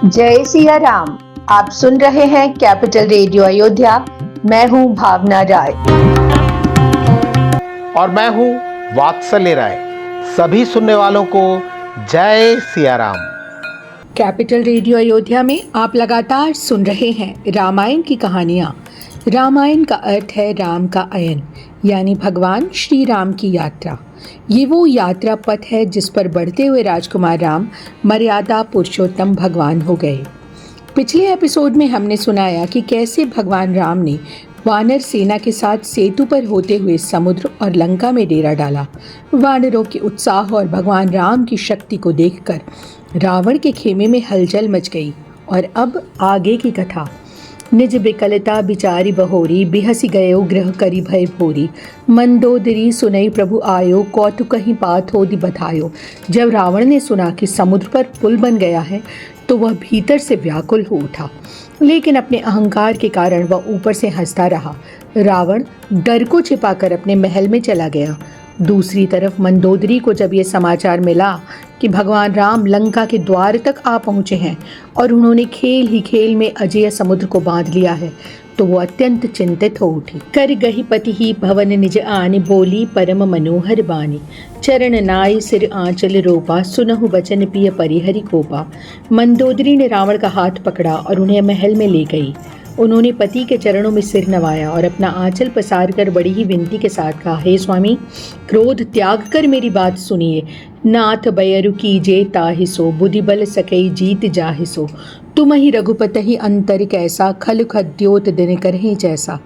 जय सिया राम। आप सुन रहे हैं कैपिटल रेडियो अयोध्या। मैं हूं भावना राय और मैं हूं वात्सल्य राय। सभी सुनने वालों को जय सिया राम। कैपिटल रेडियो अयोध्या में आप लगातार सुन रहे हैं रामायण की कहानियाँ। रामायण का अर्थ है राम का अयन, यानी भगवान श्री राम की यात्रा। ये वो यात्रा पथ है जिस पर बढ़ते हुए राजकुमार राम मर्यादा पुरुषोत्तम भगवान हो गए। पिछले एपिसोड में हमने सुनाया कि कैसे भगवान राम ने वानर सेना के साथ सेतु पर होते हुए समुद्र और लंका में डेरा डाला। वानरों के उत्साह और भगवान राम की शक्ति को देखकर रावण के खेमे में हलचल मच गई। और अब आगे की कथा। निज बिकलता बिचारी बहोरी, बिहसी गयो गृह करी भय भोरी। मंदोदरी सुनई प्रभु आयो, कौतुक ही पात होदि बधायो। जब रावण ने सुना कि समुद्र पर पुल बन गया है तो वह भीतर से व्याकुल हो उठा, लेकिन अपने अहंकार के कारण वह ऊपर से हंसता रहा। रावण डर को छिपाकर अपने महल में चला गया। दूसरी तरफ मंदोदरी को जब ये समाचार मिला कि भगवान राम लंका के द्वार तक आ पहुँचे हैं और उन्होंने खेल ही खेल में अजेय समुद्र को बांध लिया है, तो वो अत्यंत चिंतित हो उठी। कर गही पति ही भवन निज आनि, बोली परम मनोहर बानी। चरण नाई सिर आंचल रोपा, सुनहु बचन पिय परिहरि कोपा। मंदोदरी ने रावण का हाथ पकड़ा और उन्हें महल में ले गई। उन्होंने पति के चरणों में सिर नवाया और अपना आंचल पसार कर बड़ी ही विनती के साथ कहा, हे स्वामी, क्रोध त्याग कर मेरी बात सुनिए। नाथ बयरु कीजे ताहि सो, बुद्धि बल सकई जीत जाहि सो। तुम ही रघुपत ही अंतर कैसा, खल खद्योत दिन करहि जैसा।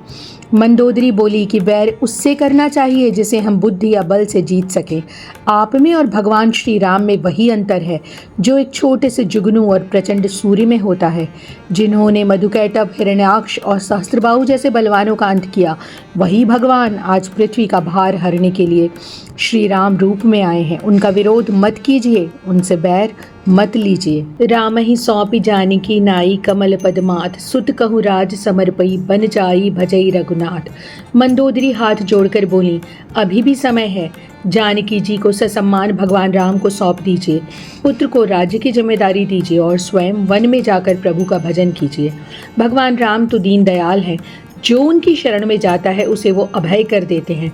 मंदोदरी बोली कि वैर उससे करना चाहिए जिसे हम बुद्धि या बल से जीत सके। आप में और भगवान श्री राम में वही अंतर है जो एक छोटे से जुगनू और प्रचंड सूर्य में होता है। जिन्होंने मधुकैटभ, हिरण्याक्ष और सहस्त्रबाहु जैसे बलवानों का अंत किया, वही भगवान आज पृथ्वी का भार हरने के लिए श्री राम रूप में आए हैं। उनका विरोध मत कीजिए, उनसे बैर मत लीजिए। राम ही सौंपी जानकी नाई, कमल पदमाथ सुत कहु राज समर्पई, बन जाई भजई रघुनाथ। मंदोदरी हाथ जोड़कर बोली, अभी भी समय है। जानकी जी को ससम्मान भगवान राम को सौंप दीजिए। पुत्र को राज्य की जिम्मेदारी दीजिए और स्वयं वन में जाकर प्रभु का भजन कीजिए। भगवान राम तो दीन दयाल हैं, जो उनकी शरण में जाता है उसे वो अभय कर देते हैं।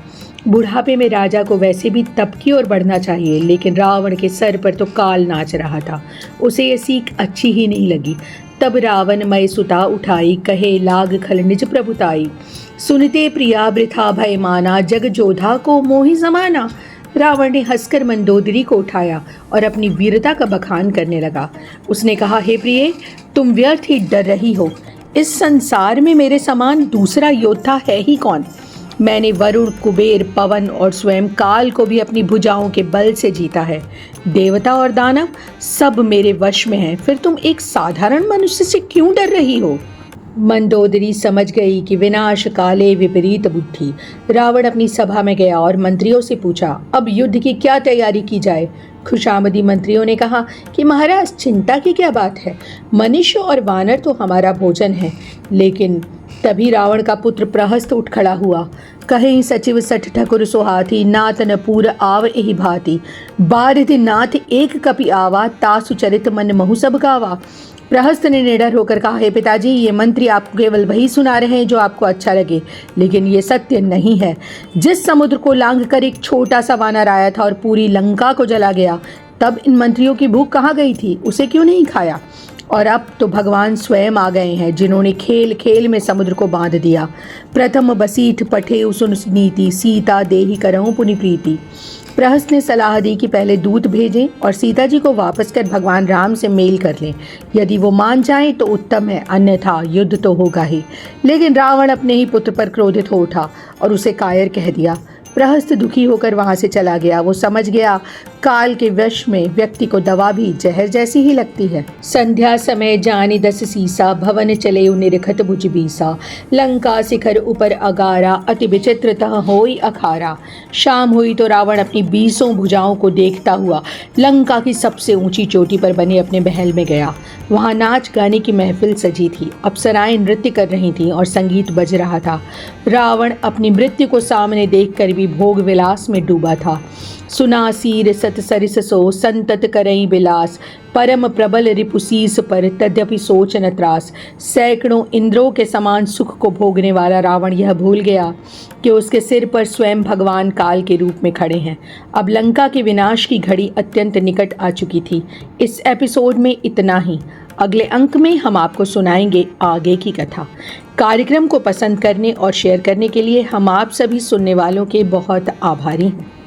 बुढ़ापे में राजा को वैसे भी तप की ओर बढ़ना चाहिए, लेकिन रावण के सर पर तो काल नाच रहा था। उसे ये सीख अच्छी ही नहीं लगी। तब रावण मय सुता उठाई, कहे लाग खल निज प्रभुताई। सुनते प्रिया वृथा भय माना, जग जोधा को मोहि समाना। रावण ने हंसकर मंदोदरी को उठाया और अपनी वीरता का बखान करने लगा। उसने कहा, हे प्रिय, तुम व्यर्थ ही डर रही हो। इस संसार में मेरे समान दूसरा योद्धा है ही कौन। मैंने वरुण, कुबेर, पवन और स्वयं काल को भी अपनी भुजाओं के बल से जीता है। देवता और दानव सब मेरे वश में हैं। फिर तुम एक साधारण मनुष्य से क्यों डर रही हो। मंदोदरी समझ गई कि विनाश काले विपरीत बुद्धि। रावण अपनी सभा में गया और मंत्रियों से पूछा, अब युद्ध की क्या तैयारी की जाए। खुशामदी मंत्रियों ने कहा कि महाराज, चिंता की क्या बात है, मनुष्य और वानर तो हमारा भोजन है। लेकिन तभी रावण का पुत्र प्रहस्त उठ खड़ा हुआ। कहीं सचिव सठ ठकुर सुहाती, नाथ न पूर आव एहि भांति। बारिधि नाथ एक कपि आवा, तासु चरित मन महु सब गावा। प्रहस्त ने निडर होकर कहा, हे पिताजी, ये मंत्री आपको केवल वही सुना रहे हैं जो आपको अच्छा लगे, लेकिन ये सत्य नहीं है। जिस समुद्र को लांघ कर एक छोटा सा वानर आया था और पूरी लंका को जला गया, तब इन मंत्रियों की भूख कहाँ गई थी, उसे क्यों नहीं खाया। और अब तो भगवान स्वयं आ गए हैं, जिन्होंने खेल खेल में समुद्र को बांध दिया। प्रथम बसीठ पठे सुन नीति, सीता देहि करहु पुनि प्रीति। प्रहस्त ने सलाह दी कि पहले दूत भेजें और सीता जी को वापस कर भगवान राम से मेल कर लें। यदि वो मान जाएं तो उत्तम है, अन्यथा युद्ध तो होगा ही। लेकिन रावण अपने ही पुत्र पर क्रोधित हो उठा और उसे कायर कह दिया। प्रहस्त दुखी होकर वहाँ से चला गया। वो समझ गया काल के वश में व्यक्ति को दवा भी जहर जैसी ही लगती है। संध्या समय जानी दस सीसा, भवन चले निरखत भुज बीसा। लंका शिखर ऊपर अगारा, अति विचित्र तह होई अखारा। शाम हुई तो रावण अपनी 20 भुजाओं को देखता हुआ लंका की सबसे ऊंची चोटी पर बने अपने महल में गया। वहाँ नाच गाने की महफिल सजी थी, अप्सराएं नृत्य कर रही थीं और संगीत बज रहा था। रावण अपनी मृत्यु को सामने देखकर भी भोग विलास में डूबा था। सुनासीर सत सरिस सो संतत करई बिलास, परम प्रबल रिपुसीस पर तद्यपि सोच न त्रास। सैकड़ों इंद्रों के समान सुख को भोगने वाला रावण यह भूल गया कि उसके सिर पर स्वयं भगवान काल के रूप में खड़े हैं। अब लंका के विनाश की घड़ी अत्यंत निकट आ चुकी थी। इस एपिसोड में इतना ही। अगले अंक में हम आपको सुनाएंगे आगे की कथा। कार्यक्रम को पसंद करने और शेयर करने के लिए हम आप सभी सुनने वालों के बहुत आभारी हैं।